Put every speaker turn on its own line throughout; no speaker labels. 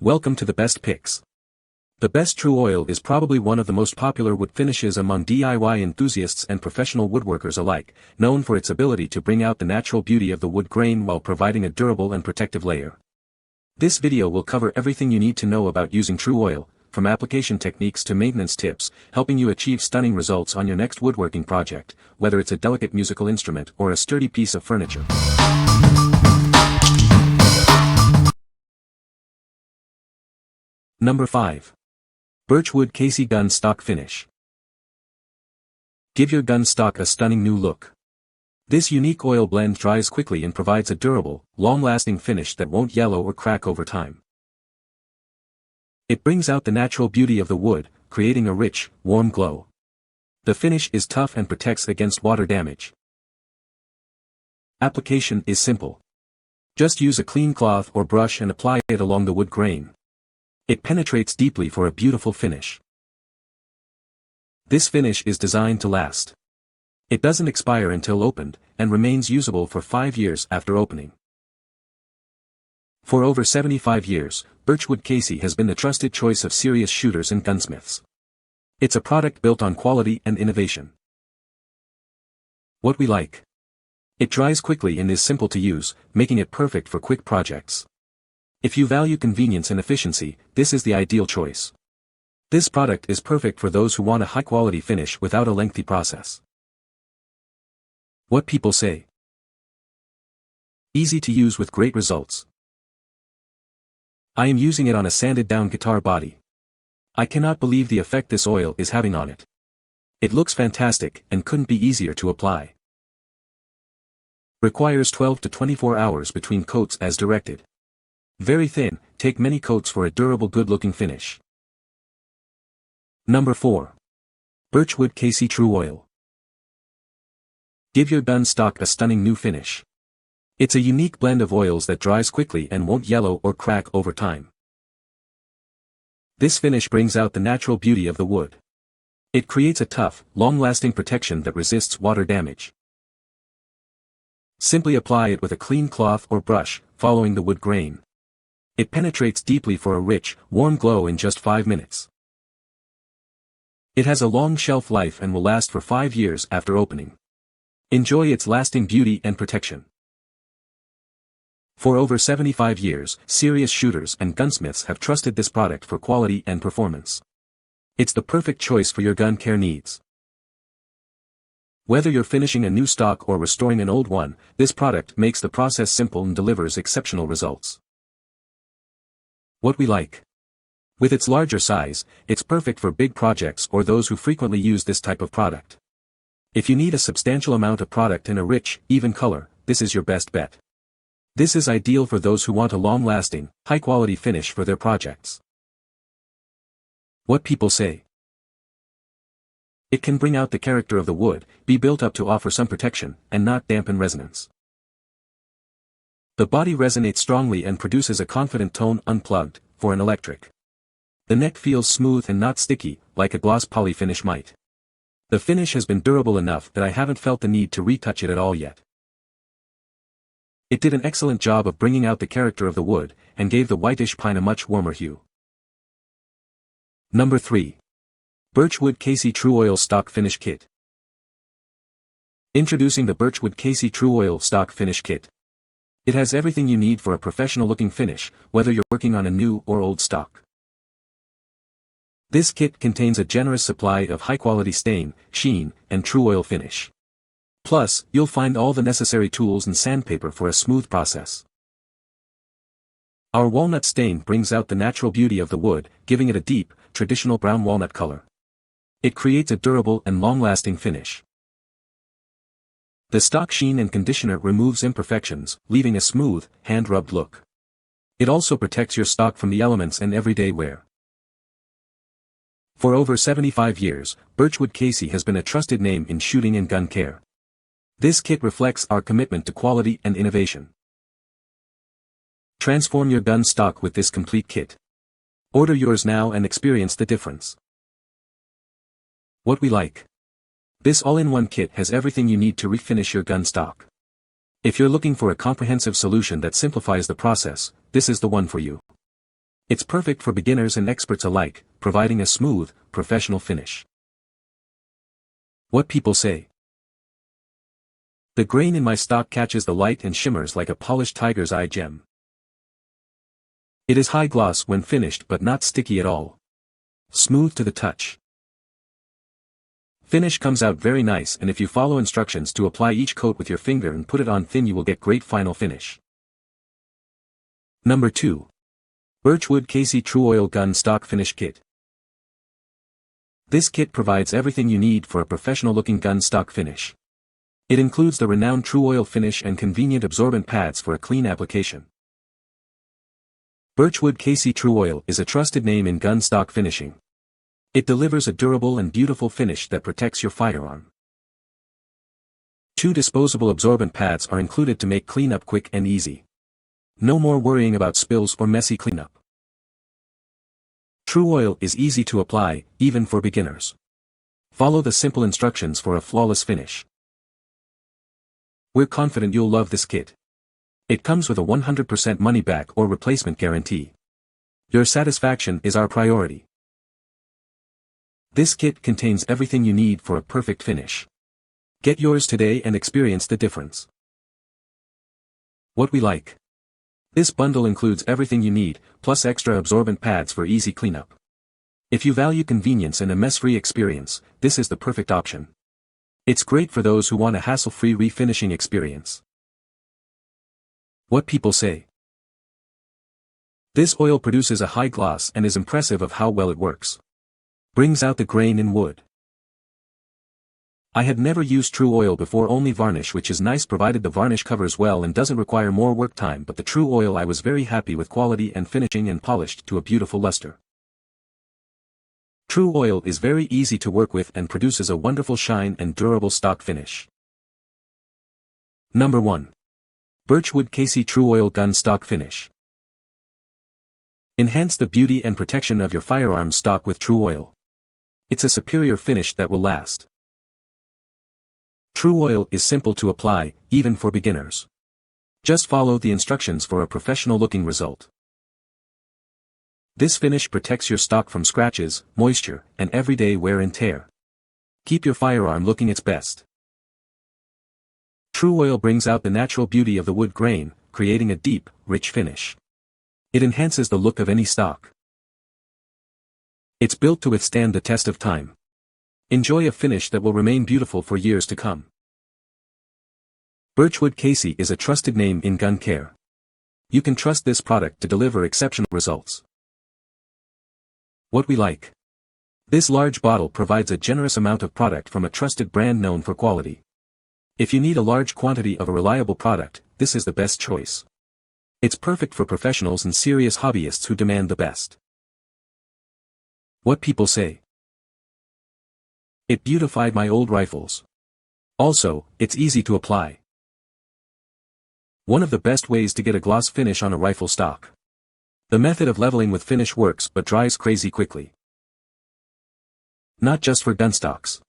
Welcome to the best picks. The best Tru Oil is probably one of the most popular wood finishes among DIY enthusiasts and professional woodworkers alike, known for its ability to bring out the natural beauty of the wood grain while providing a durable and protective layer. This video will cover everything you need to know about using Tru Oil, from application techniques to maintenance tips, helping you achieve stunning results on your next woodworking project, whether it's a delicate musical instrument or a sturdy piece of furniture. Number 5. Birchwood Casey Gun Stock Finish. Give your gun stock a stunning new look. This unique oil blend dries quickly and provides a durable, long-lasting finish that won't yellow or crack over time. It brings out the natural beauty of the wood, creating a rich, warm glow. The finish is tough and protects against water damage. Application is simple. Just use a clean cloth or brush and apply it along the wood grain. It penetrates deeply for a beautiful finish. This finish is designed to last. It doesn't expire until opened, and remains usable for 5 years after opening. For over 75 years, Birchwood Casey has been the trusted choice of serious shooters and gunsmiths. It's a product built on quality and innovation. What we like. It dries quickly and is simple to use, making it perfect for quick projects. If you value convenience and efficiency, this is the ideal choice. This product is perfect for those who want a high-quality finish without a lengthy process. What people say. Easy to use with great results. I am using it on a sanded-down guitar body. I cannot believe the effect this oil is having on it. It looks fantastic and couldn't be easier to apply. Requires 12 to 24 hours between coats as directed. Very thin, take many coats for a durable good-looking finish. Number 4. Birchwood Casey Tru Oil. Give your gun stock a stunning new finish. It's a unique blend of oils that dries quickly and won't yellow or crack over time. This finish brings out the natural beauty of the wood. It creates a tough, long-lasting protection that resists water damage. Simply apply it with a clean cloth or brush, following the wood grain. It penetrates deeply for a rich, warm glow in just 5 minutes. It has a long shelf life and will last for 5 years after opening. Enjoy its lasting beauty and protection. For over 75 years, serious shooters and gunsmiths have trusted this product for quality and performance. It's the perfect choice for your gun care needs. Whether you're finishing a new stock or restoring an old one, this product makes the process simple and delivers exceptional results. What we like. With its larger size, it's perfect for big projects or those who frequently use this type of product. If you need a substantial amount of product in a rich, even color, this is your best bet. This is ideal for those who want a long-lasting, high-quality finish for their projects. What people say. It can bring out the character of the wood, be built up to offer some protection, and not dampen resonance. The body resonates strongly and produces a confident tone unplugged, for an electric. The neck feels smooth and not sticky, like a gloss poly finish might. The finish has been durable enough that I haven't felt the need to retouch it at all yet. It did an excellent job of bringing out the character of the wood, and gave the whitish pine a much warmer hue. Number 3. Birchwood Casey Tru Oil Stock Finish Kit. Introducing the Birchwood Casey Tru Oil Stock Finish Kit. It has everything you need for a professional-looking finish, whether you're working on a new or old stock. This kit contains a generous supply of high-quality stain, sheen, and Tru Oil finish. Plus, you'll find all the necessary tools and sandpaper for a smooth process. Our walnut stain brings out the natural beauty of the wood, giving it a deep, traditional brown walnut color. It creates a durable and long-lasting finish. The stock sheen and conditioner removes imperfections, leaving a smooth, hand-rubbed look. It also protects your stock from the elements and everyday wear. For over 75 years, Birchwood Casey has been a trusted name in shooting and gun care. This kit reflects our commitment to quality and innovation. Transform your gun stock with this complete kit. Order yours now and experience the difference. What we like. This all-in-one kit has everything you need to refinish your gun stock. If you're looking for a comprehensive solution that simplifies the process, this is the one for you. It's perfect for beginners and experts alike, providing a smooth, professional finish. What people say. The grain in my stock catches the light and shimmers like a polished tiger's eye gem. It is high gloss when finished but not sticky at all. Smooth to the touch. Finish comes out very nice, and if you follow instructions to apply each coat with your finger and put it on thin, you will get great final finish. Number 2. Birchwood KC Tru Oil Gun Stock Finish Kit. This kit provides everything you need for a professional-looking gun stock finish. It includes the renowned Tru Oil finish and convenient absorbent pads for a clean application. Birchwood KC Tru Oil is a trusted name in gun stock finishing. It delivers a durable and beautiful finish that protects your firearm. 2 disposable absorbent pads are included to make cleanup quick and easy. No more worrying about spills or messy cleanup. Tru Oil is easy to apply, even for beginners. Follow the simple instructions for a flawless finish. We're confident you'll love this kit. It comes with a 100% money-back or replacement guarantee. Your satisfaction is our priority. This kit contains everything you need for a perfect finish. Get yours today and experience the difference. What we like. This bundle includes everything you need, plus extra absorbent pads for easy cleanup. If you value convenience and a mess-free experience, this is the perfect option. It's great for those who want a hassle-free refinishing experience. What people say. This oil produces a high gloss and is impressive of how well it works. Brings out the grain in wood. I had never used Tru Oil before, only varnish, which is nice provided the varnish covers well and doesn't require more work time, but the Tru Oil I was very happy with quality and finishing and polished to a beautiful luster. Tru Oil is very easy to work with and produces a wonderful shine and durable stock finish. Number 1. Birchwood KC Tru Oil Gun Stock Finish. Enhance the beauty and protection of your firearm stock with Tru Oil. It's a superior finish that will last. Tru Oil is simple to apply, even for beginners. Just follow the instructions for a professional-looking result. This finish protects your stock from scratches, moisture, and everyday wear and tear. Keep your firearm looking its best. Tru Oil brings out the natural beauty of the wood grain, creating a deep, rich finish. It enhances the look of any stock. It's built to withstand the test of time. Enjoy a finish that will remain beautiful for years to come. Birchwood KC is a trusted name in gun care. You can trust this product to deliver exceptional results. What we like. This large bottle provides a generous amount of product from a trusted brand known for quality. If you need a large quantity of a reliable product, this is the best choice. It's perfect for professionals and serious hobbyists who demand the best. What people say. It beautified my old rifles. Also, it's easy to apply. One of the best ways to get a gloss finish on a rifle stock. The method of leveling with finish works but dries crazy quickly. Not just for gun stocks.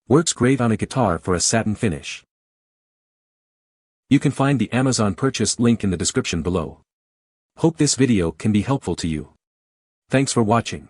Works great on a guitar for a satin finish. You can find the Amazon purchase link in the description below. Hope this video can be helpful to you. Thanks for watching.